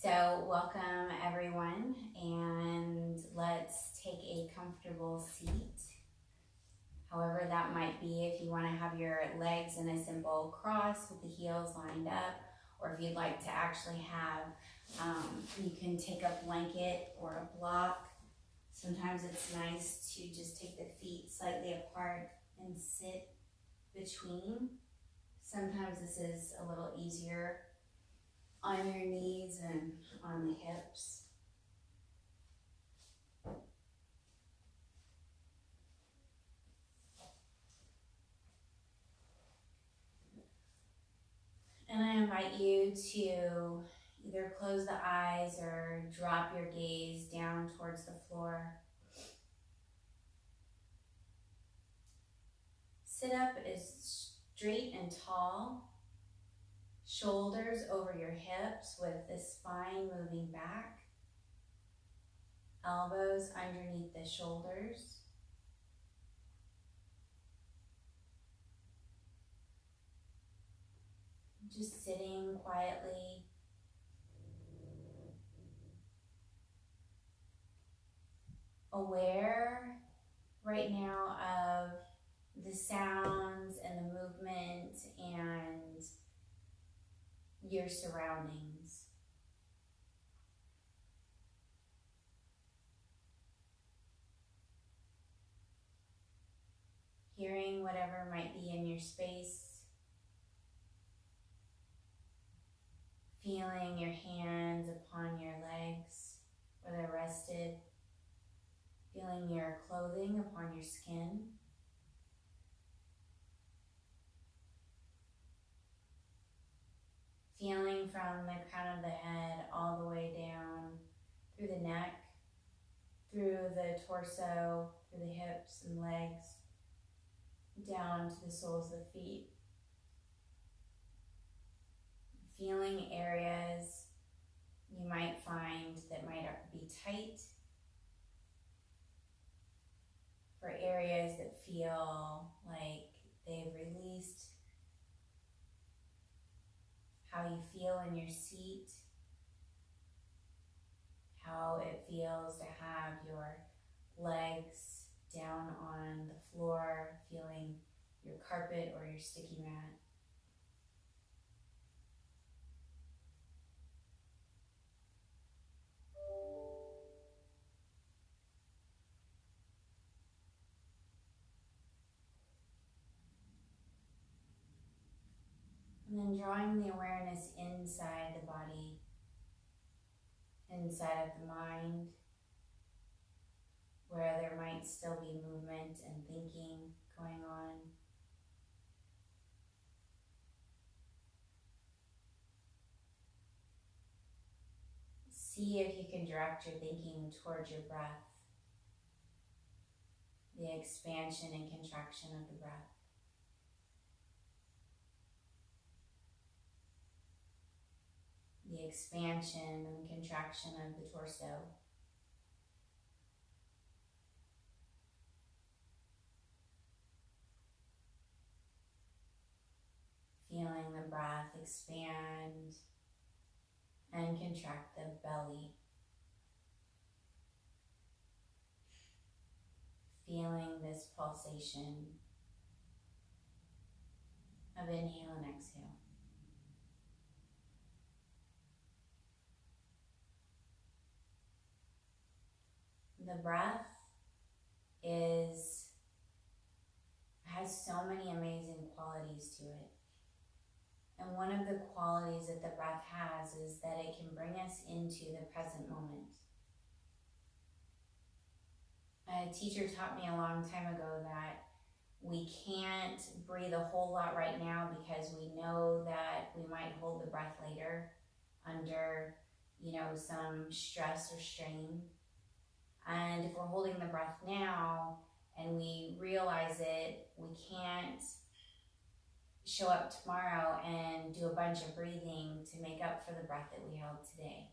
So welcome everyone, and let's take a comfortable seat. However that might be, if you want to have your legs in a simple cross with the heels lined up, or if you'd like to actually have, you can take a blanket or a block. Sometimes it's nice to just take the feet slightly apart and sit between. Sometimes this is a little easier on your knees and on the hips. And I invite you to either close the eyes or drop your gaze down towards the floor. Sit up as straight and tall, shoulders over your hips with the spine moving back, elbows underneath the shoulders. Just sitting quietly. Aware right now of the sounds and the movement and your surroundings. Hearing whatever might be in your space. Feeling your hands upon your legs where they're rested. Feeling your clothing upon your skin. Feeling from the crown of the head all the way down through the neck, through the torso, through the hips and legs, down to the soles of the feet. Feeling areas you might find that might be tight, for areas that feel like they've released. How you feel in your seat, how it feels to have your legs down on the floor, feeling your carpet or your sticky mat. And then drawing the awareness inside the body, inside of the mind, where there might still be movement and thinking going on. See if you can direct your thinking towards your breath, the expansion and contraction of the breath. The expansion and contraction of the torso. Feeling the breath expand and contract the belly. Feeling this pulsation of inhale and exhale. The breath has so many amazing qualities to it. And one of the qualities that the breath has is that it can bring us into the present moment. A teacher taught me a long time ago that we can't breathe a whole lot right now because we know that we might hold the breath later under, some stress or strain. And if we're holding the breath now and we realize it, we can't show up tomorrow and do a bunch of breathing to make up for the breath that we held today.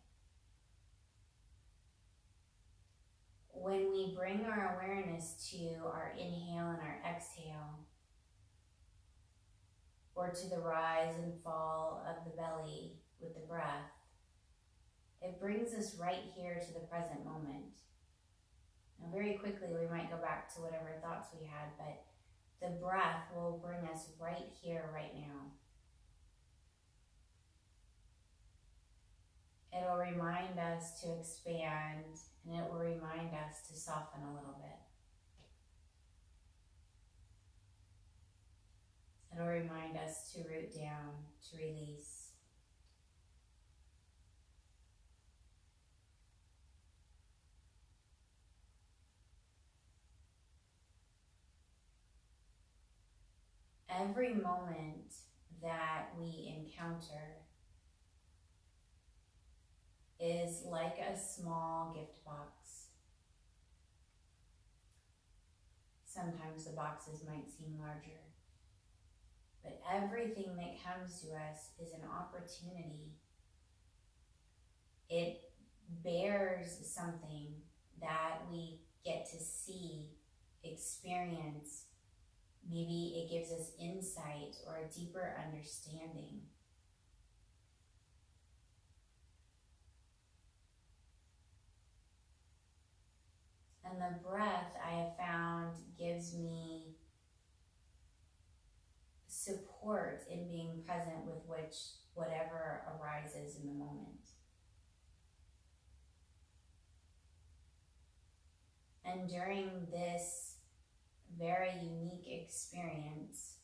When we bring our awareness to our inhale and our exhale, or to the rise and fall of the belly with the breath, It brings us right here to the present moment. Now, very quickly, we might go back to whatever thoughts we had, but the breath will bring us right here, right now. It'll remind us to expand, and it will remind us to soften a little bit. It'll remind us to root down, to release. Every moment that we encounter is like a small gift box. Sometimes the boxes might seem larger, but everything that comes to us is an opportunity. It bears something that we get to see, experience. Maybe it gives us insight or a deeper understanding. And the breath, I have found, gives me support in being present with whatever arises in the moment. And during this very unique experience,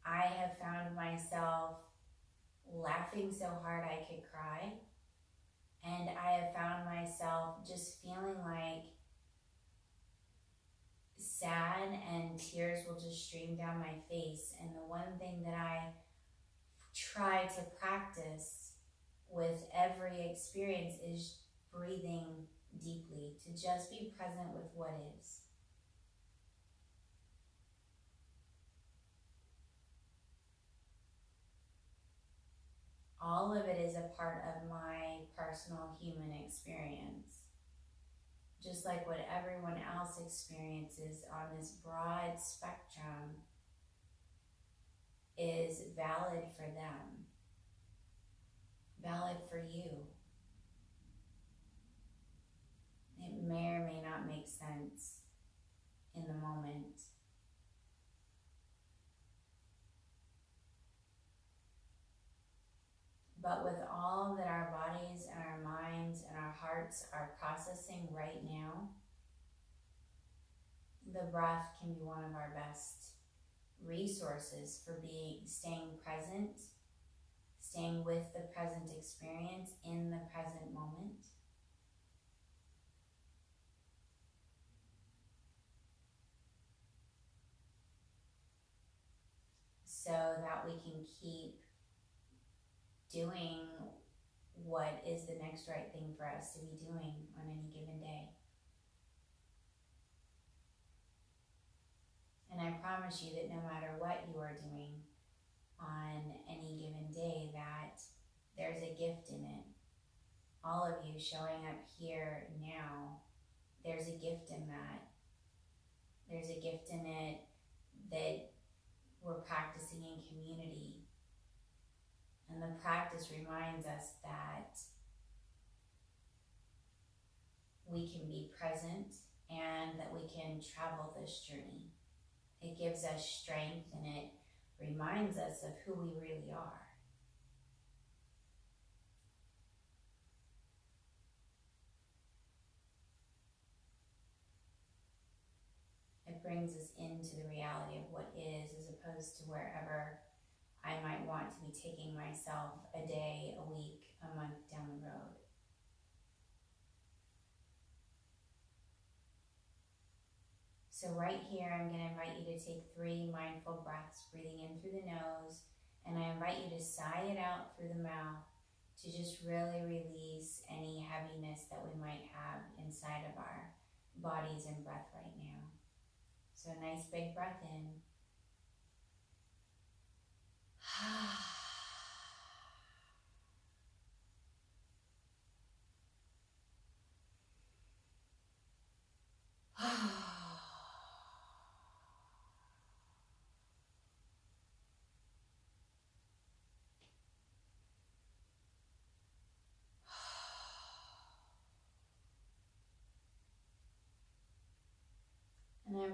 I have found myself laughing so hard I could cry. And I have found myself just feeling like sad and tears will just stream down my face. And the one thing that I try to practice with every experience is breathing deeply, to just be present with what is. All of it is a part of my personal human experience. Just like what everyone else experiences on this broad spectrum is valid for them, valid for you. It may or may not make sense in the moment. But with all that our bodies and our minds and our hearts are processing right now, the breath can be one of our best resources for staying present, staying with the present experience in the present moment. So that we can keep doing what is the next right thing for us to be doing on any given day. And I promise you that no matter what you are doing on any given day, that there's a gift in it. All of you showing up here now, there's a gift in that. There's a gift in it that we're practicing in community. And the practice reminds us that we can be present and that we can travel this journey. It gives us strength and it reminds us of who we really are. It brings us into the reality of what is, as opposed to wherever I might want to be taking myself a day, a week, a month down the road. So right here, I'm going to invite you to take 3 mindful breaths, breathing in through the nose, and I invite you to sigh it out through the mouth to just really release any heaviness that we might have inside of our bodies and breath right now. So a nice big breath in.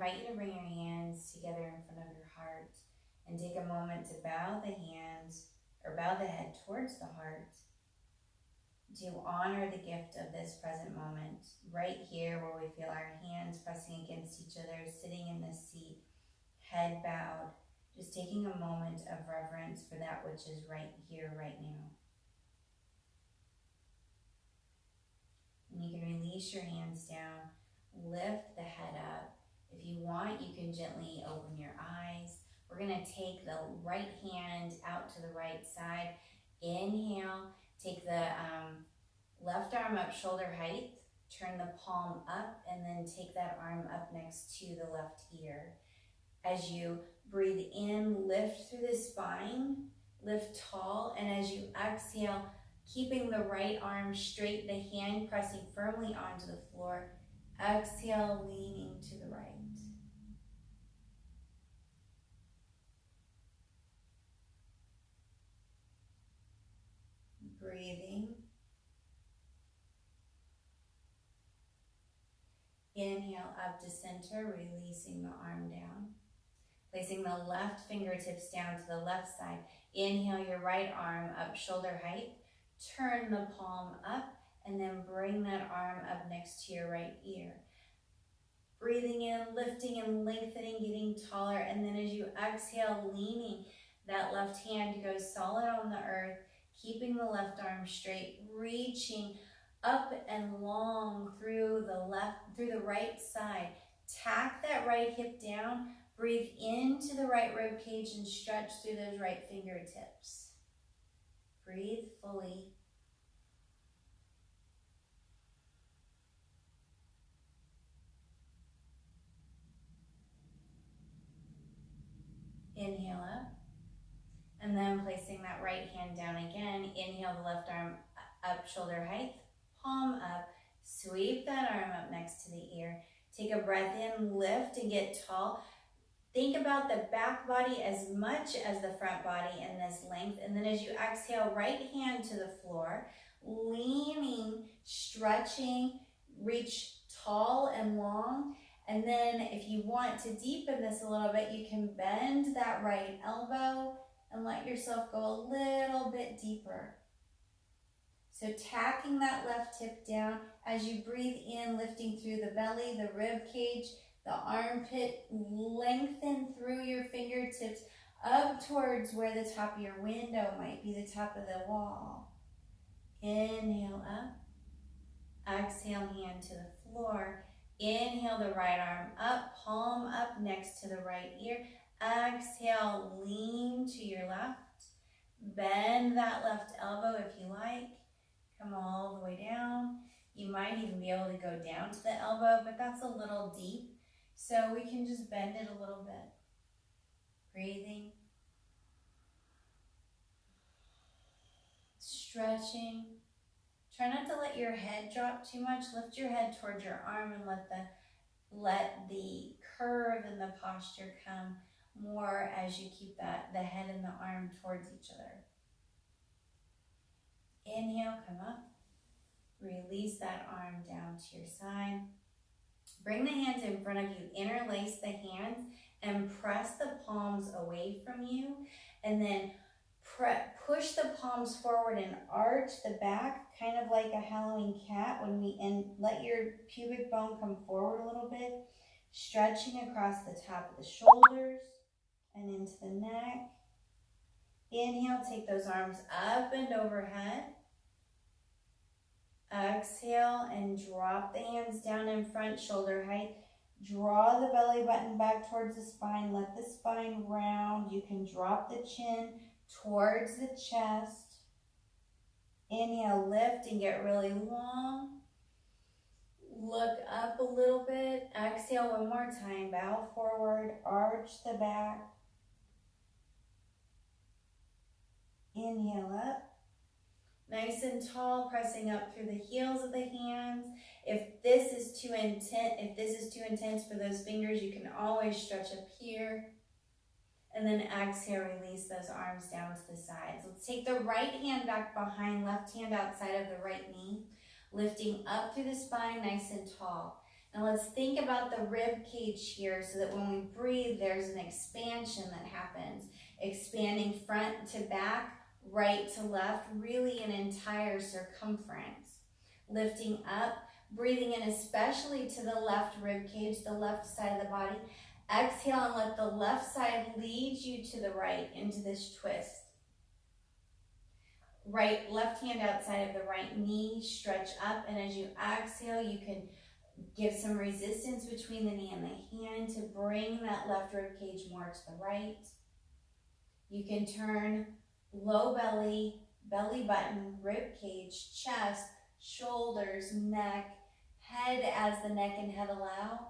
invite you to bring your hands together in front of your heart and take a moment to bow the hands or bow the head towards the heart to honor the gift of this present moment, right here where we feel our hands pressing against each other, sitting in this seat, head bowed, just taking a moment of reverence for that which is right here, right now. And you can release your hands down, lift the head up. If you want, you can gently open your eyes. We're going to take the right hand out to the right side. Inhale, take the left arm up shoulder height, turn the palm up, and then take that arm up next to the left ear. As you breathe in, lift through the spine, lift tall, and as you exhale, keeping the right arm straight, the hand pressing firmly onto the floor, exhale, leaning to the right. Breathing. Inhale up to center, releasing the arm down. Placing the left fingertips down to the left side. Inhale your right arm up shoulder height. Turn the palm up and then bring that arm up next to your right ear. Breathing in, lifting and lengthening, getting taller. And then as you exhale, leaning, that left hand goes solid on the earth, keeping the left arm straight, reaching up and long through the right side. Tack that right hip down, breathe into the right rib cage and stretch through those right fingertips. Breathe fully. Inhale up. And then placing that right hand down again. Inhale the left arm up shoulder height. Palm up. Sweep that arm up next to the ear. Take a breath in, lift and get tall. Think about the back body as much as the front body in this length. And then as you exhale, right hand to the floor, leaning, stretching, reach tall and long. And then if you want to deepen this a little bit, you can bend that right elbow and let yourself go a little bit deeper. So tacking that left hip down as you breathe in, lifting through the belly, the rib cage, the armpit, lengthen through your fingertips up towards where the top of your window might be, the top of the wall. Inhale up. Exhale, hand to the floor. Inhale the right arm up, palm up next to the right ear. Exhale, lean to your left. Bend that left elbow if you like. Come all the way down. You might even be able to go down to the elbow, but that's a little deep. So we can just bend it a little bit. Breathing. Stretching. Try not to let your head drop too much. Lift your head towards your arm and let the curve and the posture come more as you keep the head and the arm towards each other. Inhale, come up. Release that arm down to your side. Bring the hands in front of you. Interlace the hands and press the palms away from you. And then push the palms forward and arch the back, kind of like a Halloween cat and let your pubic bone come forward a little bit, stretching across the top of the shoulders and into the neck. Inhale, take those arms up and overhead. Exhale and drop the hands down in front, shoulder height. Draw the belly button back towards the spine. Let the spine round. You can drop the chin towards the chest. Inhale, lift and get really long. Look up a little bit. Exhale one more time. Bow forward, arch the back. Inhale up. Nice and tall, pressing up through the heels of the hands. If this is too intense for those fingers, you can always stretch up here. And then exhale, release those arms down to the sides. Let's take the right hand back behind, left hand outside of the right knee, lifting up through the spine, nice and tall. Now let's think about the rib cage here so that when we breathe, there's an expansion that happens. Expanding front to back, right to left, really an entire circumference. Lifting up, breathing in especially to the left rib cage, the left side of the body. Exhale and let the left side lead you to the right into this twist. Left hand outside of the right knee, stretch up, and as you exhale, you can give some resistance between the knee and the hand to bring that left rib cage more to the right. You can turn low belly, belly button, rib cage, chest, shoulders, neck, head as the neck and head allow.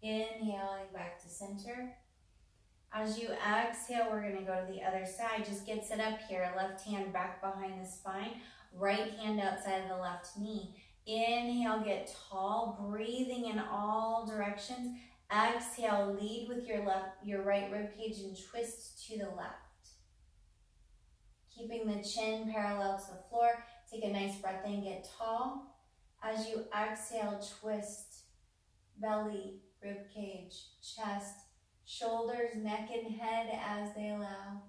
Inhaling back to center. As you exhale, we're going to go to the other side. Just get set up here. Left hand back behind the spine. Right hand outside of the left knee. Inhale, get tall, breathing in all directions. Exhale, lead with your right rib cage and twist to the left. Keeping the chin parallel to the floor. Take a nice breath in, get tall. As you exhale, twist, belly, rib cage, chest, shoulders, neck, and head as they allow.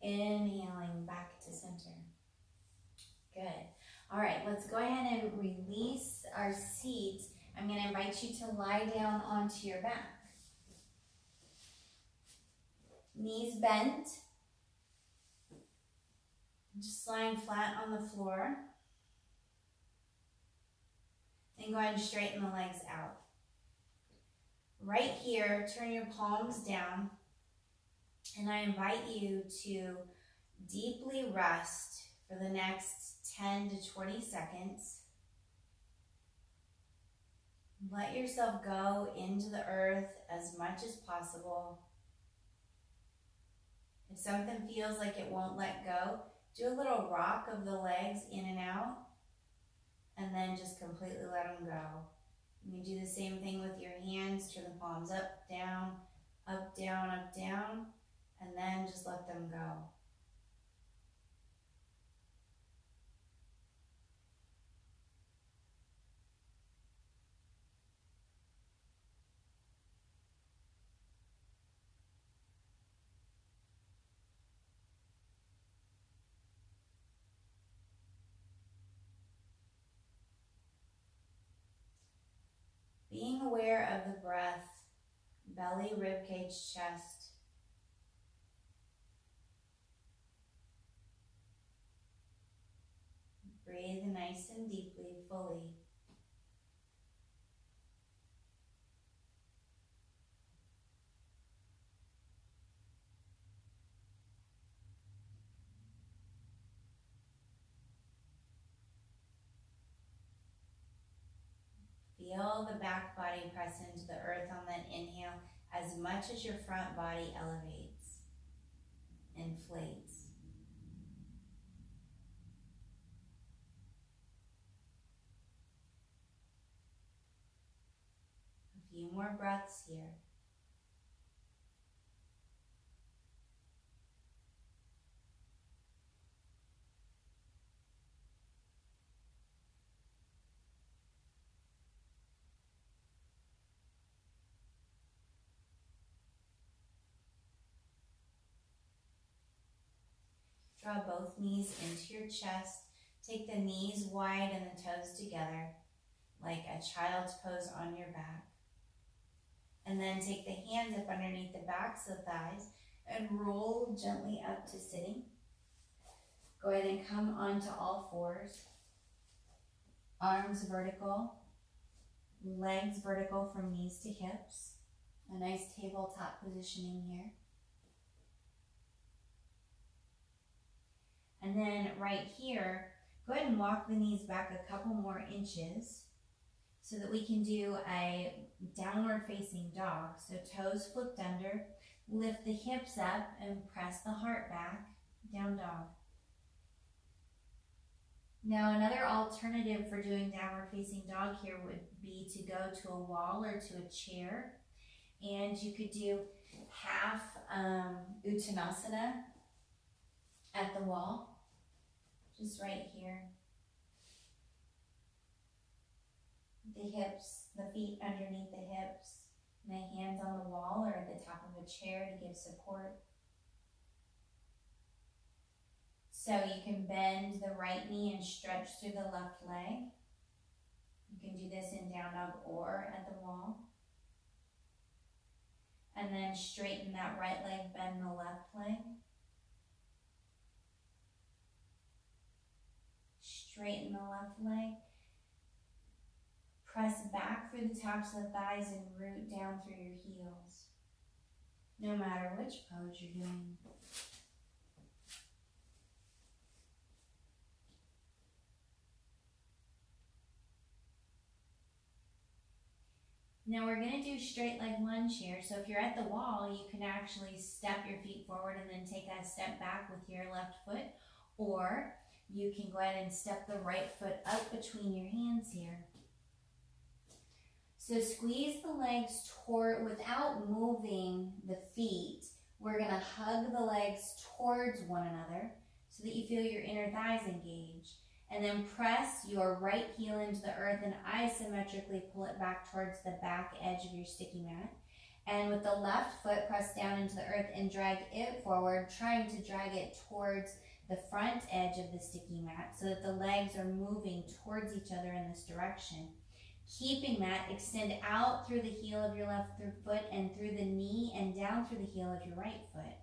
Inhaling back to center. Good. All right, let's go ahead and release our seat. I'm going to invite you to lie down onto your back. Knees bent. Just lying flat on the floor. And go ahead and straighten the legs out. Right here, turn your palms down. And I invite you to deeply rest for the next 10 to 20 seconds. Let yourself go into the earth as much as possible. If something feels like it won't let go, do a little rock of the legs in and out, and then just completely let them go. You can do the same thing with your hands. Turn the palms up, down, up, down, and then just let them go. Being aware of the breath, belly, ribcage, chest. Breathe nice and deeply, fully. Feel the back body press into the earth on that inhale as much as your front body elevates, inflates. A few more breaths here. Draw both knees into your chest. Take the knees wide and the toes together, like a child's pose on your back. And then take the hands up underneath the backs of the thighs and roll gently up to sitting. Go ahead and come onto all fours. Arms vertical, legs vertical from knees to hips. A nice tabletop positioning here. And then right here, go ahead and walk the knees back a couple more inches so that we can do a downward facing dog. So toes flipped under, lift the hips up and press the heart back, down dog. Now another alternative for doing downward facing dog here would be to go to a wall or to a chair And you could do half Uttanasana at the wall, just right here. The hips, the feet underneath the hips, and the hands on the wall or at the top of a chair to give support. So you can bend the right knee and stretch through the left leg. You can do this in down dog or at the wall. And then straighten that right leg, bend the left leg. Straighten the left leg. Press back through the tops of the thighs and root down through your heels. No matter which pose you're doing. Now we're going to do straight leg lunge here. So if you're at the wall, you can actually step your feet forward and then take a step back with your left foot. Or you can go ahead and step the right foot up between your hands here. So squeeze the legs toward, without moving the feet, we're going to hug the legs towards one another so that you feel your inner thighs engaged. And then press your right heel into the earth and isometrically pull it back towards the back edge of your sticky mat. And with the left foot, press down into the earth and drag it forward, trying to drag it towards the front edge of the sticky mat so that the legs are moving towards each other in this direction. Keeping that, extend out through the heel of your left foot and through the knee and down through the heel of your right foot,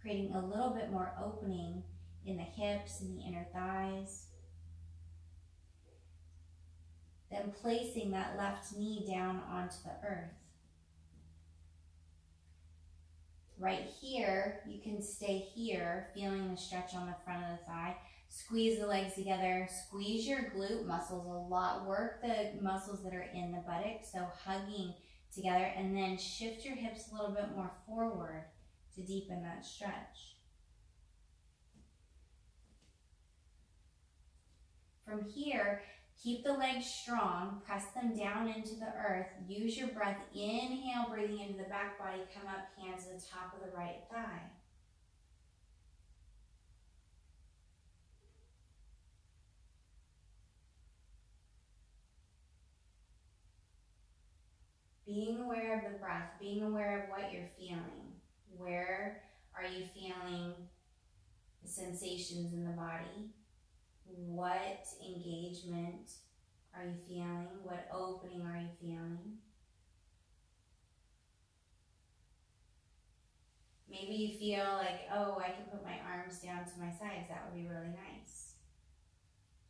creating a little bit more opening in the hips and the inner thighs. Then placing that left knee down onto the earth. Right here, you can stay here, feeling the stretch on the front of the thigh. Squeeze the legs together, squeeze your glute muscles a lot. Work the muscles that are in the buttock, so hugging together, and then shift your hips a little bit more forward to deepen that stretch. From here, keep the legs strong, press them down into the earth. Use your breath, inhale, breathing into the back body, come up, hands to the top of the right thigh. Being aware of the breath, being aware of what you're feeling. Where are you feeling the sensations in the body? What engagement are you feeling? What opening are you feeling? Maybe you feel like, oh, I can put my arms down to my sides. That would be really nice.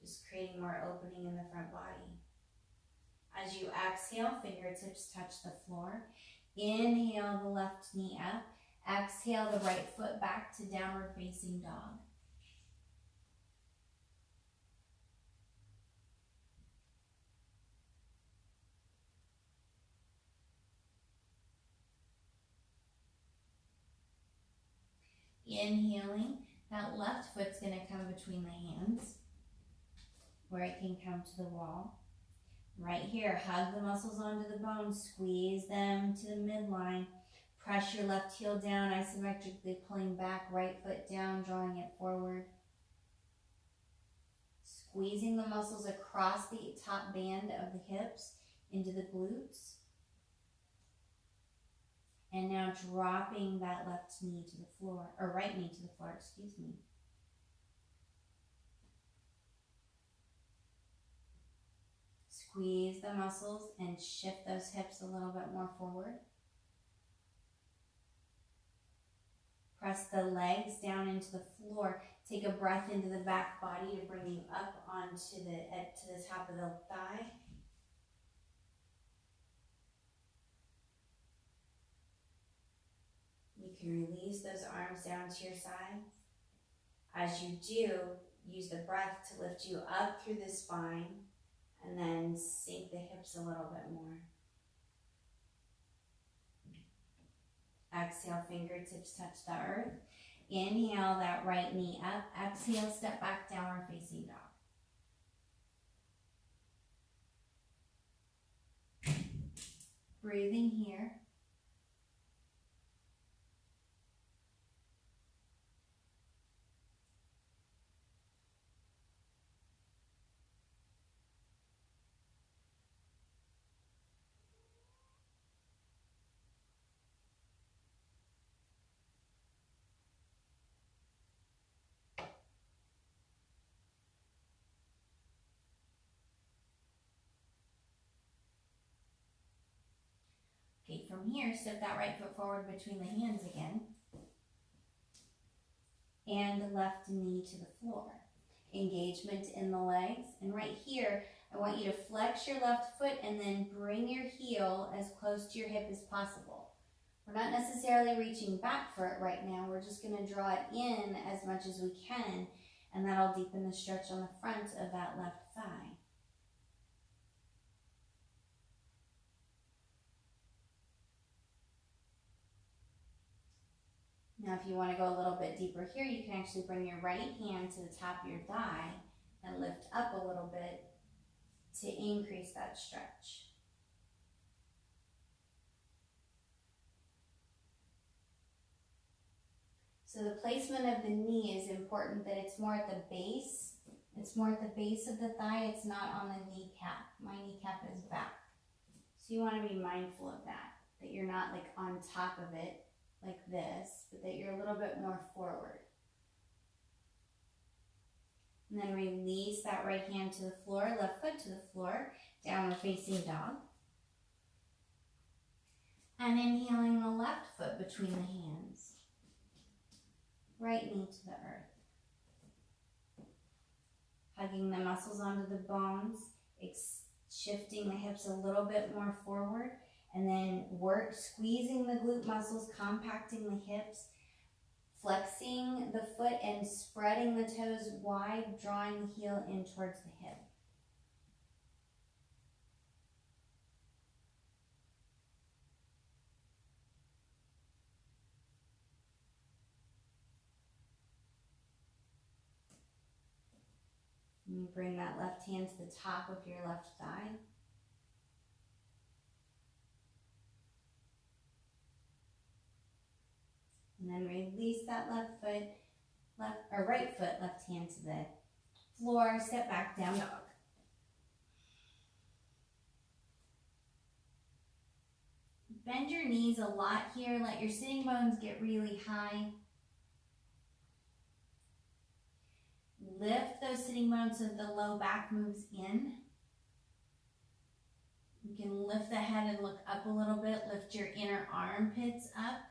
Just creating more opening in the front body. As you exhale, fingertips touch the floor. Inhale the left knee up. Exhale the right foot back to downward facing dog. Inhaling, that left foot's going to come between the hands where it can come to the wall. Right here, hug the muscles onto the bones, squeeze them to the midline. Press your left heel down, isometrically pulling back, right foot down, drawing it forward. Squeezing the muscles across the top band of the hips into the glutes. And now dropping that left knee to the floor, or right knee to the floor, excuse me. Squeeze the muscles and shift those hips a little bit more forward. Press the legs down into the floor. Take a breath into the back body to bring you up onto the top of the thigh. You can release those arms down to your sides. As you do, use the breath to lift you up through the spine and then sink the hips a little bit more. Exhale, fingertips touch the earth. Inhale that right knee up. Exhale, step back, downward facing dog. Breathing here. from here, step that right foot forward between the hands again. And left knee to the floor. Engagement in the legs. And right here, I want you to flex your left foot and then bring your heel as close to your hip as possible. We're not necessarily reaching back for it right now. We're just going to draw it in as much as we can, and that'll deepen the stretch on the front of that left thigh. Now, if you want to go a little bit deeper here, you can actually bring your right hand to the top of your thigh and lift up a little bit to increase that stretch. So the placement of the knee is important, that it's more at the base. It's more at the base of the thigh. It's not on the kneecap. My kneecap is back. So you want to be mindful of that you're not like on top of it like this, but that you're a little bit more forward. And then release that right hand to the floor, left foot to the floor, downward facing dog. And inhaling the left foot between the hands. Right knee to the earth. Hugging the muscles onto the bones, shifting the hips a little bit more forward, and then squeezing the glute muscles, compacting the hips, flexing the foot and spreading the toes wide, drawing the heel in towards the hip. And you bring that left hand to the top of your left thigh. And then release that right foot, left hand to the floor, step back, down dog. Bend your knees a lot here, let your sitting bones get really high. Lift those sitting bones so the low back moves in. You can lift the head and look up a little bit, lift your inner armpits up.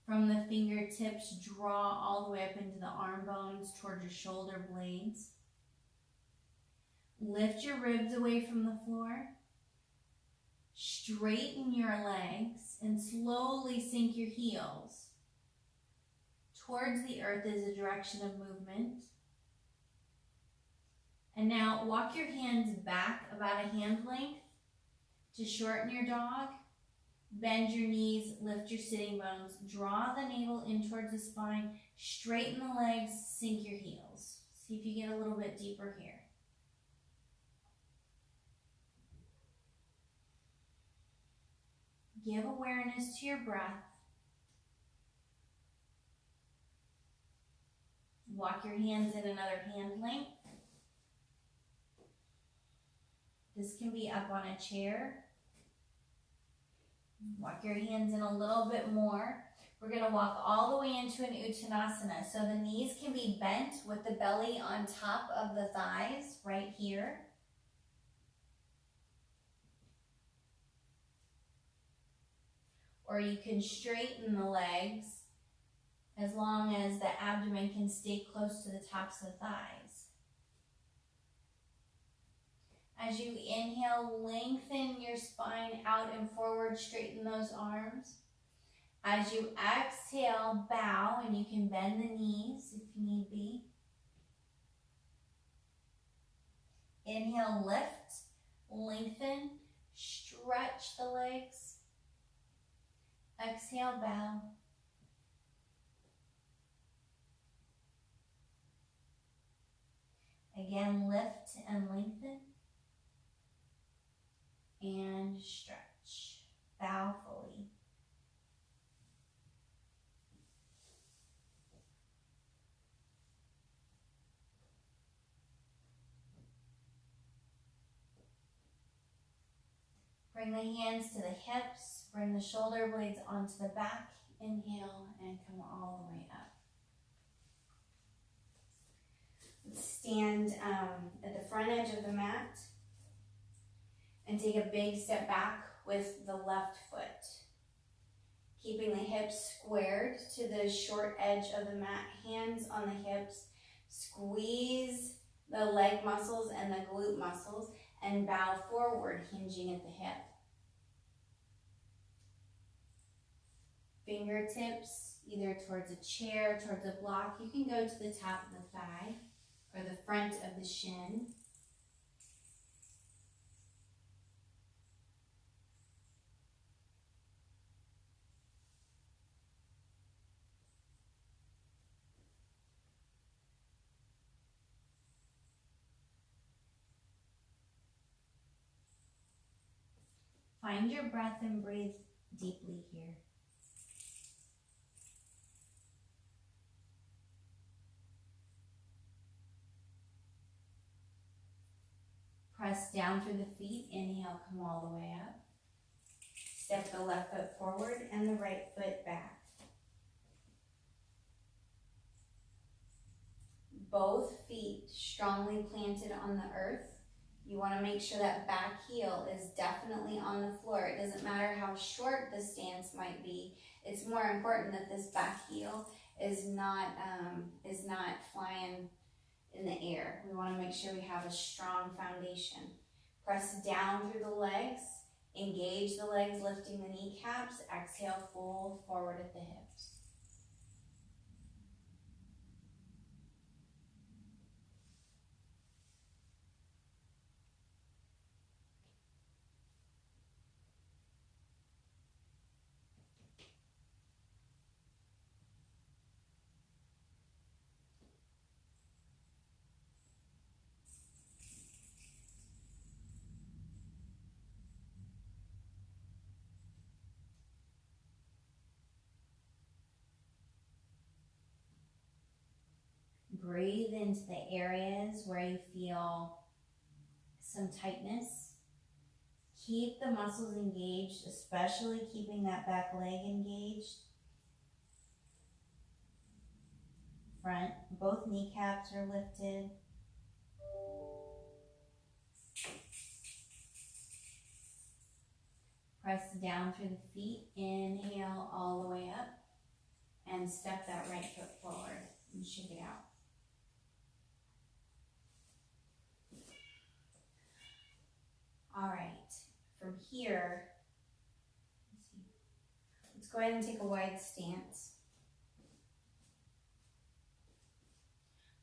From the fingertips, draw all the way up into the arm bones towards your shoulder blades. Lift your ribs away from the floor. Straighten your legs and slowly sink your heels towards the earth as a direction of movement. And now walk your hands back about a hand length to shorten your dog. Bend your knees, lift your sitting bones, draw the navel in towards the spine, straighten the legs, sink your heels. See if you get a little bit deeper here. Give awareness to your breath. Walk your hands in another hand length. This can be up on a chair. Walk your hands in a little bit more. We're going to walk all the way into an Uttanasana. So the knees can be bent with the belly on top of the thighs right here. Or you can straighten the legs as long as the abdomen can stay close to the tops of the thighs. As you inhale, lengthen your spine out and forward, straighten those arms. As you exhale, bow, and you can bend the knees if you need be. Inhale, lift, lengthen, stretch the legs. Exhale, bow. Again, lift and lengthen. And stretch. Bow fully. Bring the hands to the hips. Bring the shoulder blades onto the back. Inhale and come all the way up. Let's stand at the front edge of the mat. And take a big step back with the left foot. Keeping the hips squared to the short edge of the mat, hands on the hips. Squeeze the leg muscles and the glute muscles and bow forward, hinging at the hip. Fingertips either towards a chair, towards a block. You can go to the top of the thigh or the front of the shin. Find your breath and breathe deeply here. Press down through the feet. Inhale, come all the way up. Step the left foot forward and the right foot back. Both feet strongly planted on the earth. You want to make sure that back heel is definitely on the floor. It doesn't matter how short the stance might be. It's more important that this back heel is not flying in the air. We want to make sure we have a strong foundation. Press down through the legs. Engage the legs, lifting the kneecaps. Exhale, fold forward at the hips. Breathe into the areas where you feel some tightness. Keep the muscles engaged, especially keeping that back leg engaged. Front, both kneecaps are lifted. Press down through the feet. Inhale all the way up. And step that right foot forward and shake it out. All right, from here, let's go ahead and take a wide stance.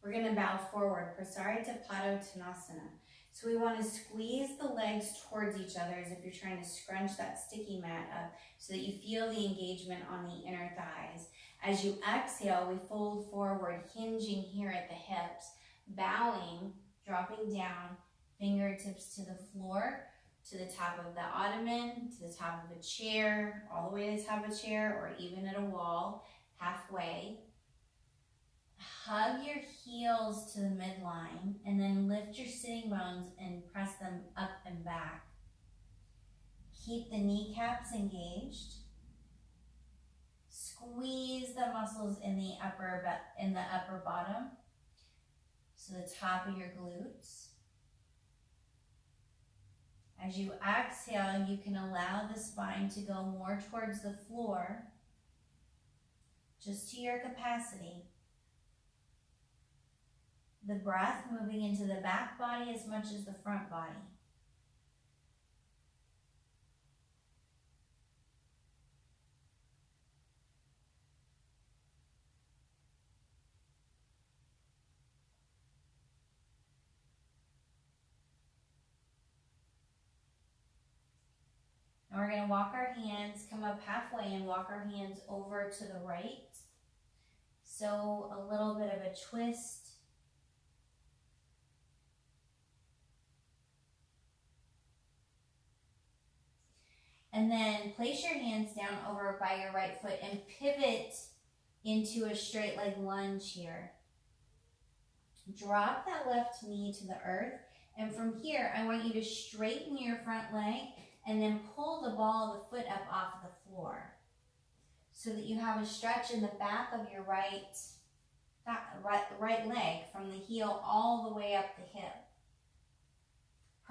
We're gonna bow forward, Prasarita Padottanasana. So we wanna squeeze the legs towards each other as if you're trying to scrunch that sticky mat up so that you feel the engagement on the inner thighs. As you exhale, we fold forward, hinging here at the hips, bowing, dropping down, fingertips to the floor, to the top of the ottoman, to the top of a chair, all the way to the top of a chair, or even at a wall, halfway. Hug your heels to the midline, and then lift your sitting bones and press them up and back. Keep the kneecaps engaged. Squeeze the muscles in the upper bottom, so the top of your glutes. As you exhale, you can allow the spine to go more towards the floor, just to your capacity. The breath moving into the back body as much as the front body. And we're going to walk our hands, come up halfway and walk our hands over to the right. So a little bit of a twist. And then place your hands down over by your right foot and pivot into a straight leg lunge here. Drop that left knee to the earth. And from here, I want you to straighten your front leg and then pull the ball of the foot up off of the floor so that you have a stretch in the back of your right leg from the heel all the way up the hip.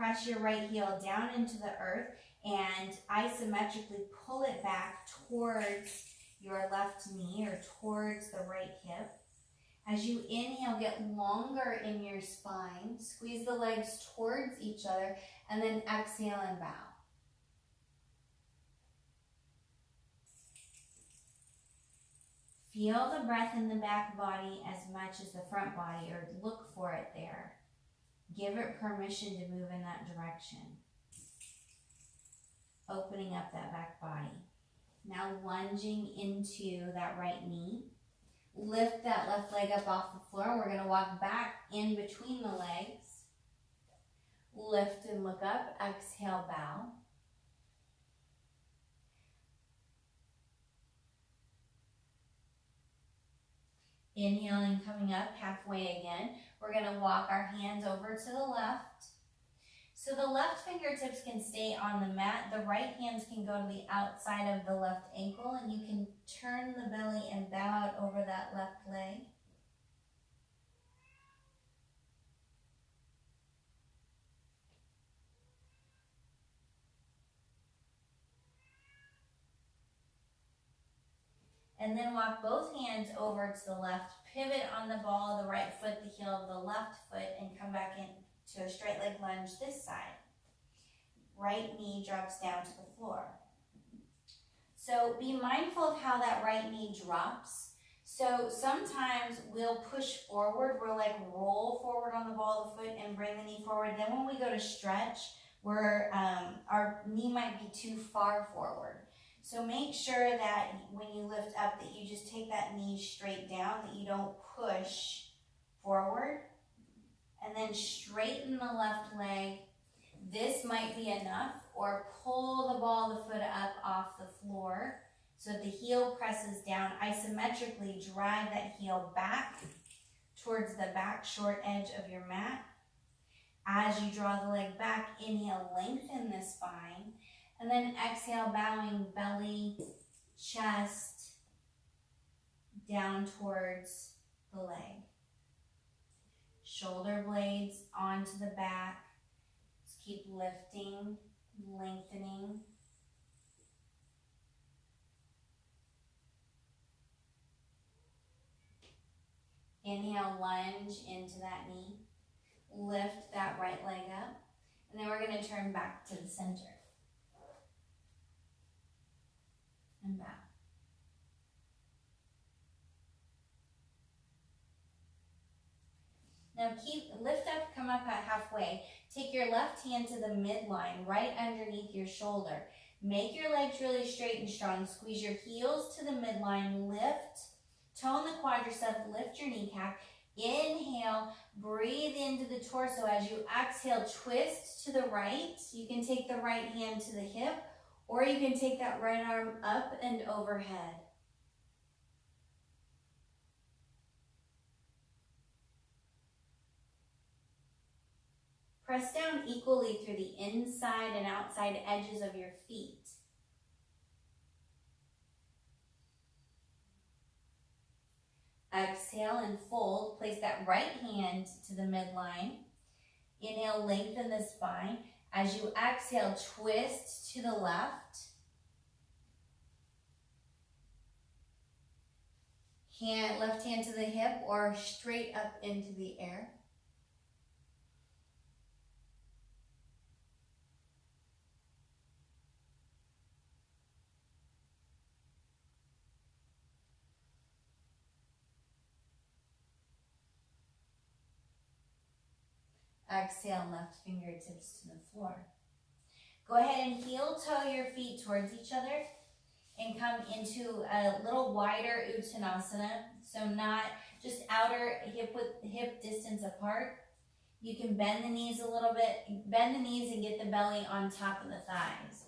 Press your right heel down into the earth and isometrically pull it back towards your left knee or towards the right hip. As you inhale, get longer in your spine. Squeeze the legs towards each other and then exhale and bow. Feel the breath in the back body as much as the front body, or look for it there. Give it permission to move in that direction. Opening up that back body. Now lunging into that right knee. Lift that left leg up off the floor. We're going to walk back in between the legs. Lift and look up. Exhale, bow. Inhaling, coming up halfway again. We're going to walk our hands over to the left. So the left fingertips can stay on the mat. The right hands can go to the outside of the left ankle, and you can turn the belly and bow out over that left leg. And then walk both hands over to the left, pivot on the ball of the right foot, the heel of the left foot, and come back into a straight leg lunge this side. Right knee drops down to the floor. So be mindful of how that right knee drops. So sometimes we'll push forward, we'll like roll forward on the ball of the foot and bring the knee forward. Then when we go to stretch, our knee might be too far forward. So make sure that when you lift up that you just take that knee straight down, that you don't push forward. And then straighten the left leg. This might be enough, or pull the ball of the foot up off the floor so the heel presses down. Isometrically drive that heel back towards the back short edge of your mat. As you draw the leg back, inhale, lengthen the spine. And then exhale, bowing belly, chest, down towards the leg. Shoulder blades onto the back. Just keep lifting, lengthening. Inhale, lunge into that knee. Lift that right leg up. And then we're going to turn back to the center. And bow. Now lift up, come up at halfway. Take your left hand to the midline, right underneath your shoulder. Make your legs really straight and strong. Squeeze your heels to the midline, lift. Tone the quadricep, lift your kneecap. Inhale, breathe into the torso. As you exhale, twist to the right. You can take the right hand to the hip, or you can take that right arm up and overhead. Press down equally through the inside and outside edges of your feet. Exhale and fold. Place that right hand to the midline. Inhale, lengthen the spine. As you exhale, twist to the left. Left hand to the hip or straight up into the air. Exhale, left fingertips to the floor. Go ahead and heel toe your feet towards each other and come into a little wider Uttanasana. So not just outer hip distance apart. You can bend the knees a little bit. Bend the knees and get the belly on top of the thighs.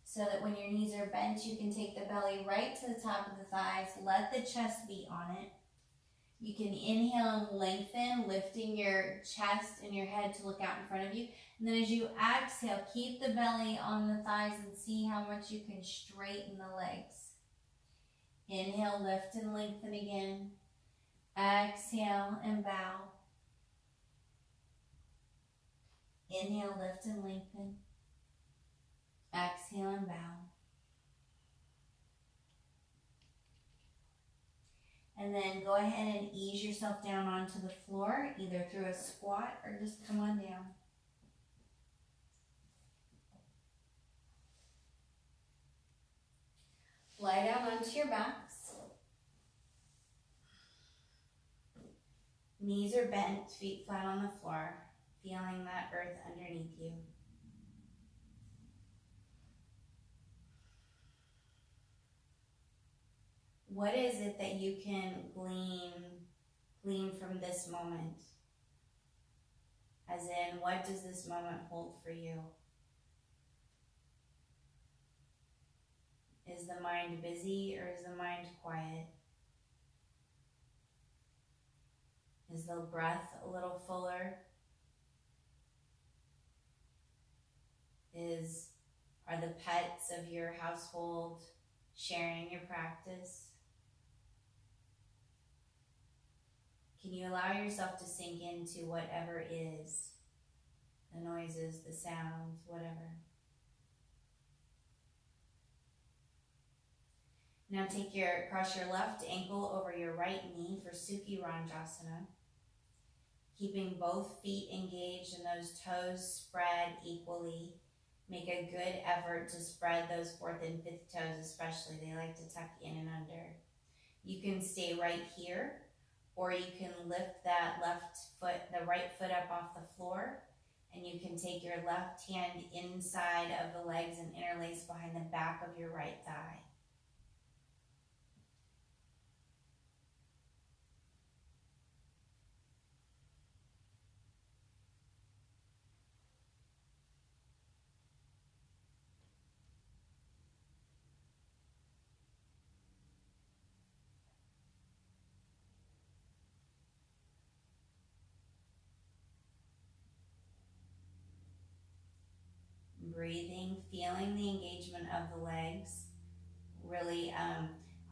So that when your knees are bent, you can take the belly right to the top of the thighs. Let the chest be on it. You can inhale and lengthen, lifting your chest and your head to look out in front of you. And then as you exhale, keep the belly on the thighs and see how much you can straighten the legs. Inhale, lift and lengthen again. Exhale and bow. Inhale, lift and lengthen. Exhale and bow. And then go ahead and ease yourself down onto the floor, either through a squat or just come on down. Lie down onto your backs. Knees are bent, feet flat on the floor, feeling that earth underneath you. What is it that you can glean from this moment? As in, what does this moment hold for you? Is the mind busy or is the mind quiet? Is the breath a little fuller? Are the pets of your household sharing your practice? Can you allow yourself to sink into whatever is? The noises, the sounds, whatever. Now cross your left ankle over your right knee for Sukhi Ranjasana. Keeping both feet engaged and those toes spread equally. Make a good effort to spread those fourth and fifth toes especially. They like to tuck in and under. You can stay right here, or you can lift that the right foot up off the floor, and you can take your left hand inside of the legs and interlace behind the back of your right thigh. Breathing, feeling the engagement of the legs, really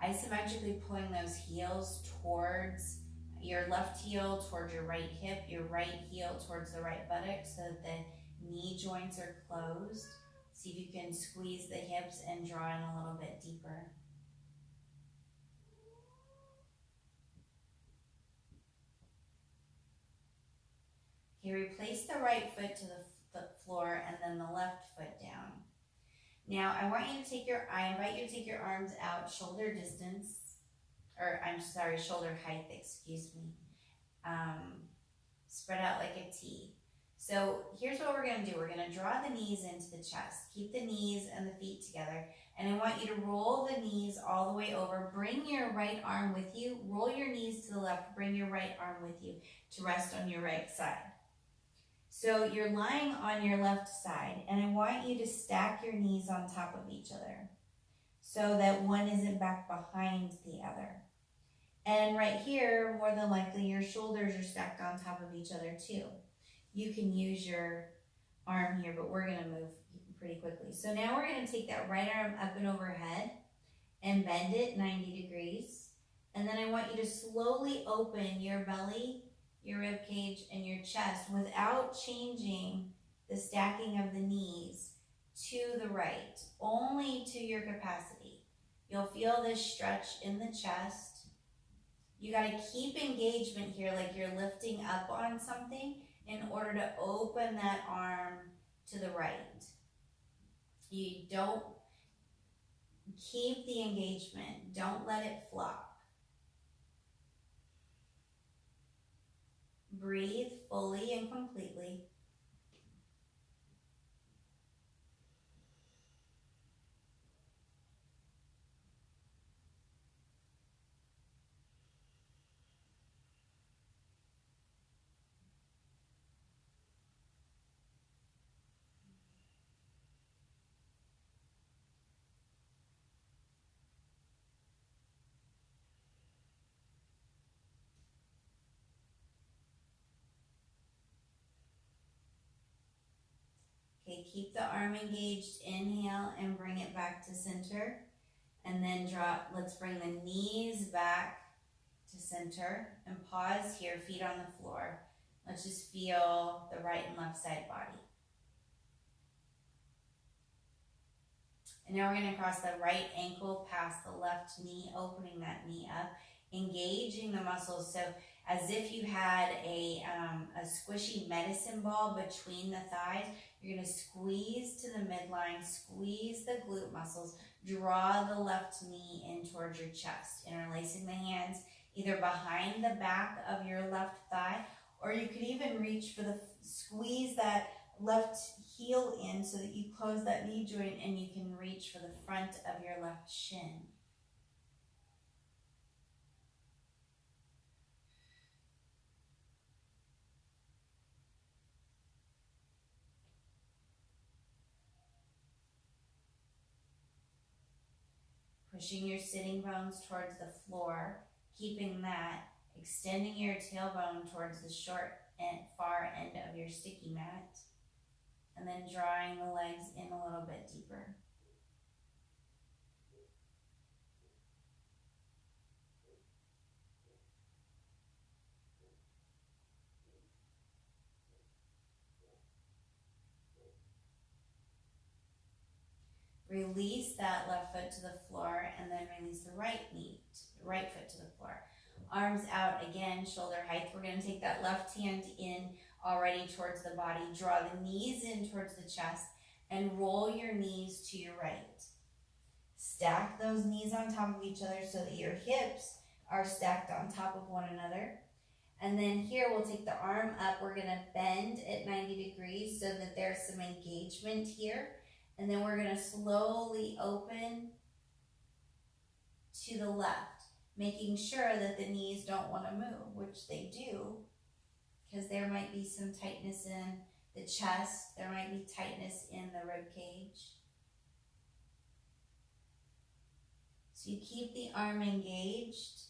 isometrically pulling those heels towards your left heel, towards your right hip, your right heel towards the right buttock so that the knee joints are closed. See if you can squeeze the hips and draw in a little bit deeper. Okay, replace the right foot to the floor and then the left foot down. Now I invite you to take your arms out shoulder distance, shoulder height, excuse me. Spread out like a T. So here's what we're gonna do. We're gonna draw the knees into the chest. Keep the knees and the feet together. And I want you to roll the knees all the way over. Bring your right arm with you. Roll your knees to the left. Bring your right arm with you to rest on your right side. So you're lying on your left side, and I want you to stack your knees on top of each other so that one isn't back behind the other. And right here, more than likely, your shoulders are stacked on top of each other too. You can use your arm here, but we're gonna move pretty quickly. So now we're gonna take that right arm up and overhead and bend it 90 degrees. And then I want you to slowly open your belly, your rib cage, and your chest without changing the stacking of the knees to the right, only to your capacity. You'll feel this stretch in the chest. You gotta keep engagement here like you're lifting up on something in order to open that arm to the right. You don't keep the engagement. Don't let it flop. Breathe fully and completely. Okay, keep the arm engaged. Inhale and bring it back to center. And then let's bring the knees back to center and pause here, feet on the floor. Let's just feel the right and left side body. And now we're going to cross the right ankle past the left knee, opening that knee up, engaging the muscles. So as if you had a squishy medicine ball between the thighs, you're going to squeeze to the midline, squeeze the glute muscles, draw the left knee in towards your chest, interlacing the hands either behind the back of your left thigh, or you could even reach for the, squeeze that left heel in so that you close that knee joint and you can reach for the front of your left shin. Pushing your sitting bones towards the floor, keeping that, extending your tailbone towards the short and far end of your sticky mat, and then drawing the legs in a little bit deeper. Release that left foot to the floor and then release the right foot to the floor. Arms out again, shoulder height. We're going to take that left hand in already towards the body. Draw the knees in towards the chest and roll your knees to your right. Stack those knees on top of each other so that your hips are stacked on top of one another. And then here we'll take the arm up. We're going to bend at 90 degrees so that there's some engagement here. And then we're going to slowly open to the left, making sure that the knees don't want to move, which they do, because there might be some tightness in the chest. There might be tightness in the rib cage. So you keep the arm engaged,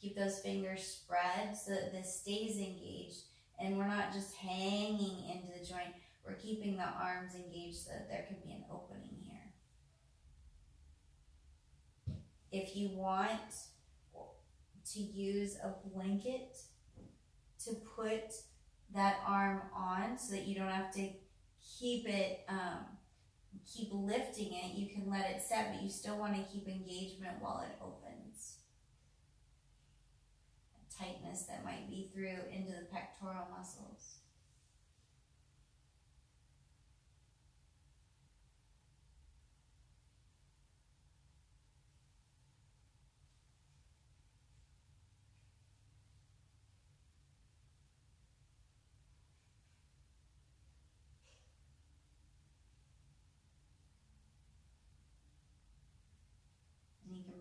keep those fingers spread so that this stays engaged, and we're not just hanging into the joint. We're keeping the arms engaged so that there can be an opening here. If you want to use a blanket to put that arm on so that you don't have to keep it, keep lifting it, you can let it set, but you still want to keep engagement while it opens. A tightness that might be through into the pectoral muscles.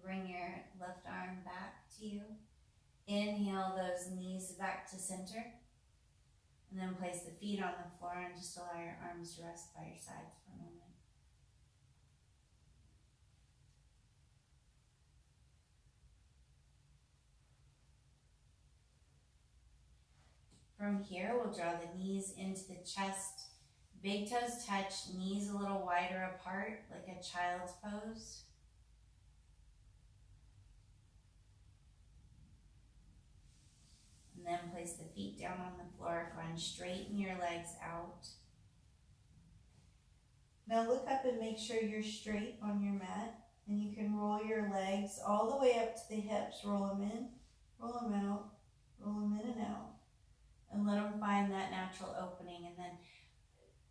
Bring your left arm back to you. Inhale those knees back to center. And then place the feet on the floor and just allow your arms to rest by your sides for a moment. From here, we'll draw the knees into the chest. Big toes touch, knees a little wider apart, like a child's pose. And then place the feet down on the floor. Go ahead and straighten your legs out. Now look up and make sure you're straight on your mat. And you can roll your legs all the way up to the hips. Roll them in, roll them out, roll them in and out. And let them find that natural opening. And then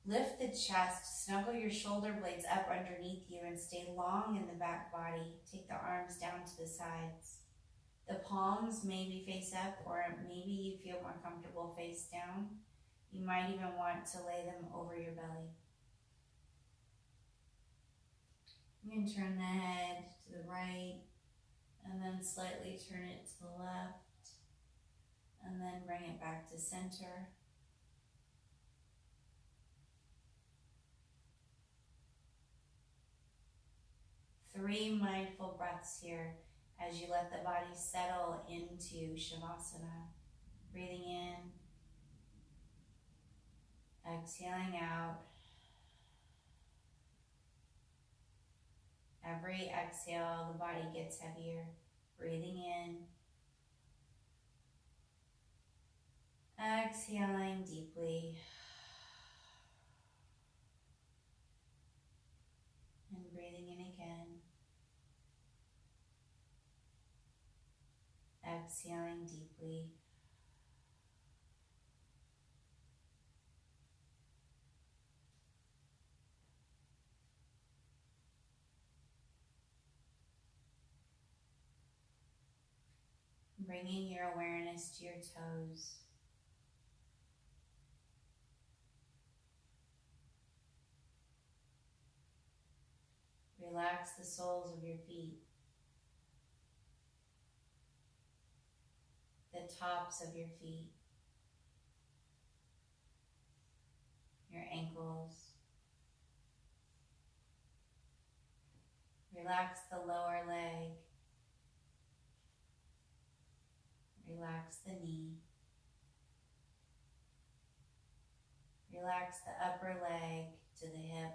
lift the chest, snuggle your shoulder blades up underneath you and stay long in the back body. Take the arms down to the sides. The palms maybe face up, or maybe you feel more comfortable face down. You might even want to lay them over your belly. You can turn the head to the right, and then slightly turn it to the left, and then bring it back to center. Three mindful breaths here as you let the body settle into Shavasana. Breathing in, exhaling out. Every exhale, the body gets heavier. Breathing in, exhaling deeply, and breathing exhaling deeply. Bringing your awareness to your toes. Relax the soles of your feet, the tops of your feet, your ankles. Relax the lower leg. Relax the knee. Relax the upper leg to the hip.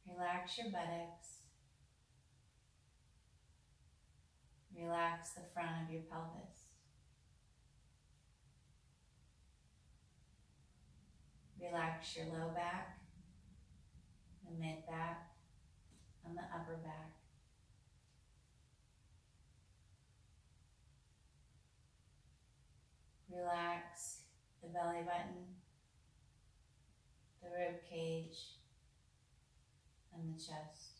Relax your buttocks. Relax the front of your pelvis. Relax your low back, the mid back, and the upper back. Relax the belly button, the rib cage, and the chest.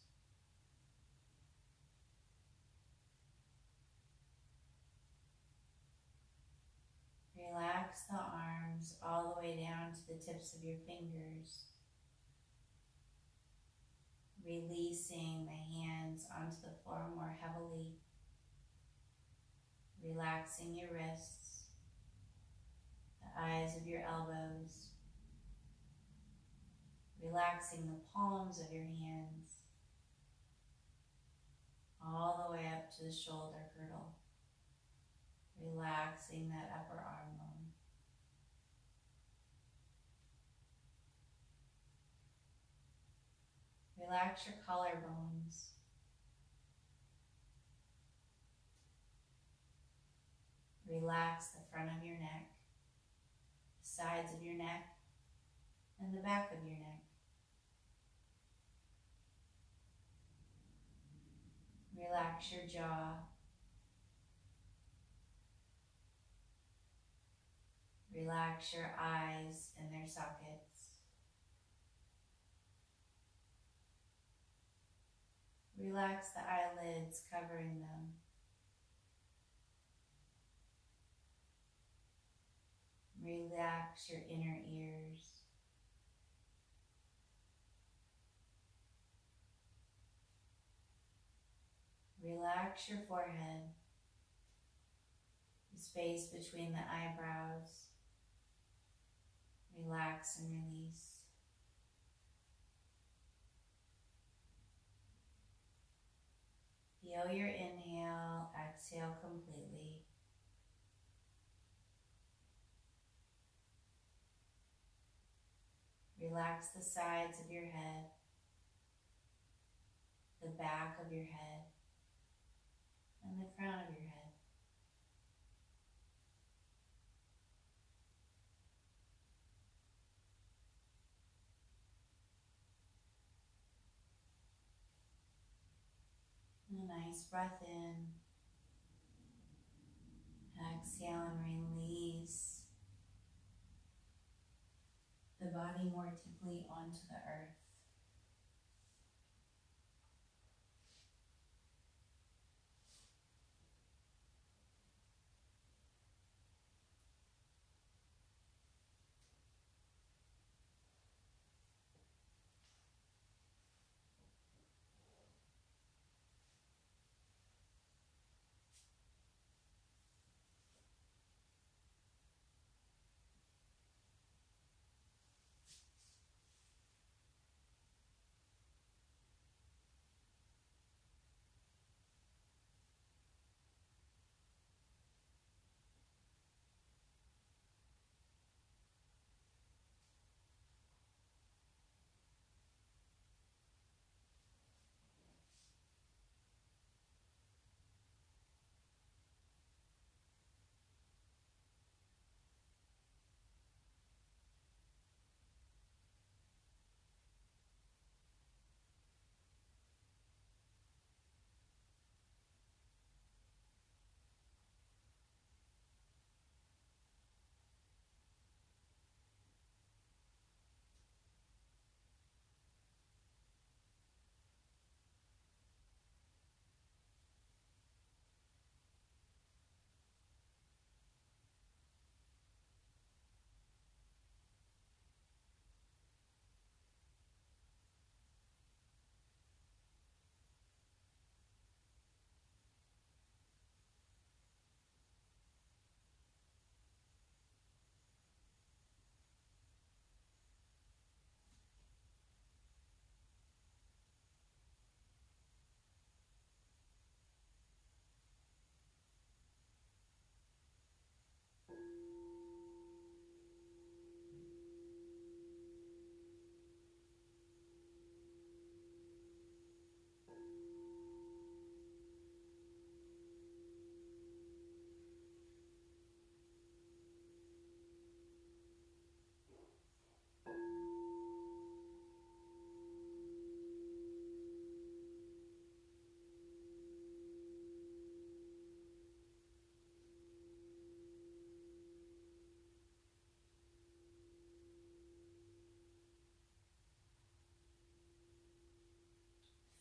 Relax the arms all the way down to the tips of your fingers, releasing the hands onto the floor more heavily, relaxing your wrists, the eyes of your elbows, relaxing the palms of your hands, all the way up to the shoulder girdle, relaxing that upper arm bone. Relax your collarbones. Relax the front of your neck, the sides of your neck, and the back of your neck. Relax your jaw. Relax your eyes and their sockets. Relax the eyelids covering them. Relax your inner ears. Relax your forehead, the space between the eyebrows. Relax and release. Feel your inhale, exhale completely. Relax the sides of your head, the back of your head, and the crown of your head. And a nice breath in. Exhale and release the body more deeply onto the earth.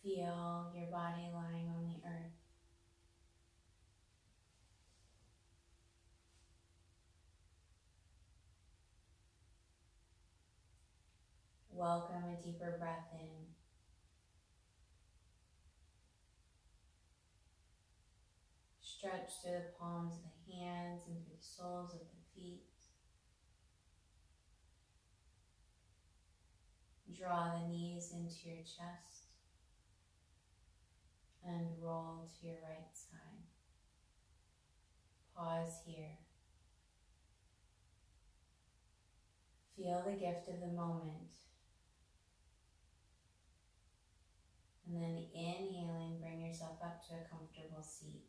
Feel your body lying on the earth. Welcome a deeper breath in. Stretch through the palms of the hands and through the soles of the feet. Draw the knees into your chest and roll to your right side. Pause here. Feel the gift of the moment. And then inhaling, bring yourself up to a comfortable seat.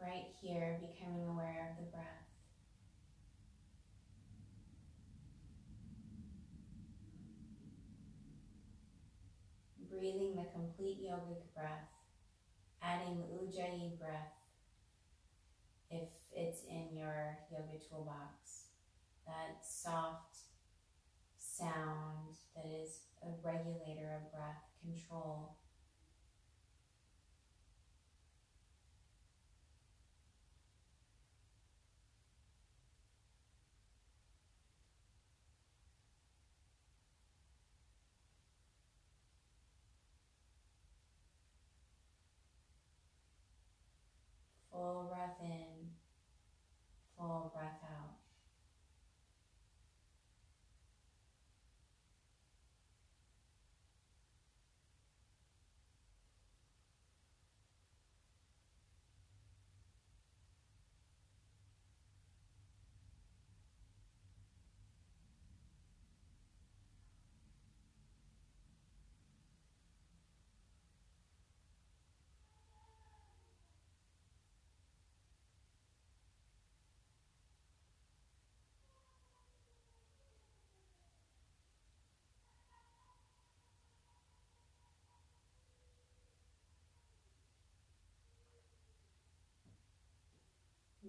Right here, becoming aware of the breath. Breathing the complete yogic breath, adding Ujjayi breath if it's in your yoga toolbox. That soft sound that is a regulator of breath control. Full breath in, full breath out.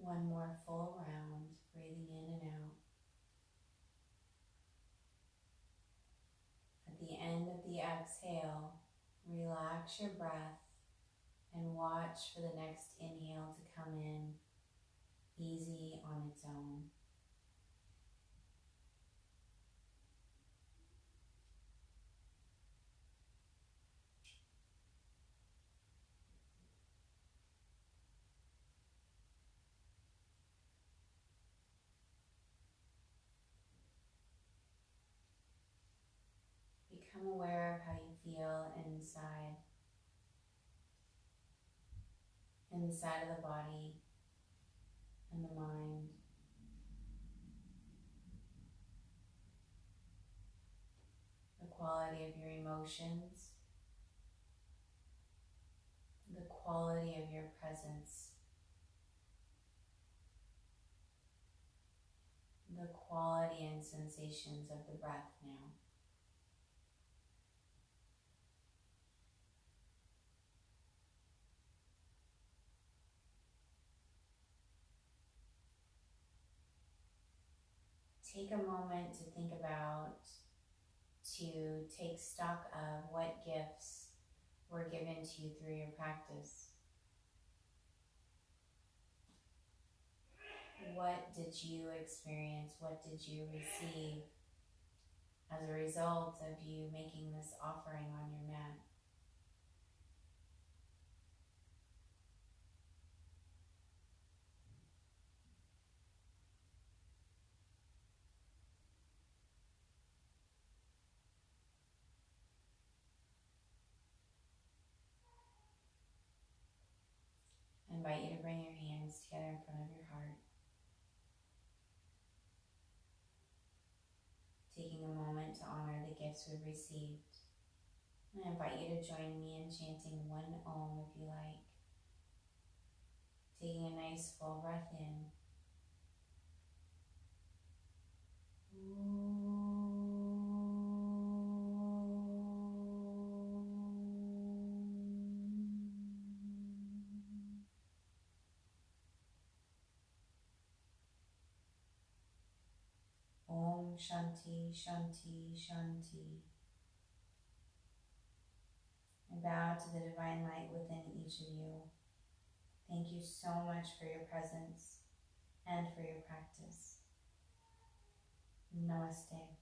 One more full round, breathing in and out. At the end of the exhale, relax your breath and watch for the next inhale to come in easy on its own. Become aware of how you feel inside of the body and the mind. The quality of your emotions, the quality of your presence, the quality and sensations of the breath now. Take a moment to think about, to take stock of what gifts were given to you through your practice. What did you experience? What did you receive as a result of you making this offering on your mat? I invite you to bring your hands together in front of your heart. Taking a moment to honor the gifts we've received. And I invite you to join me in chanting one Om if you like. Taking a nice full breath in. Shanti, Shanti, Shanti. I bow to the divine light within each of you. Thank you so much for your presence and for your practice. Namaste.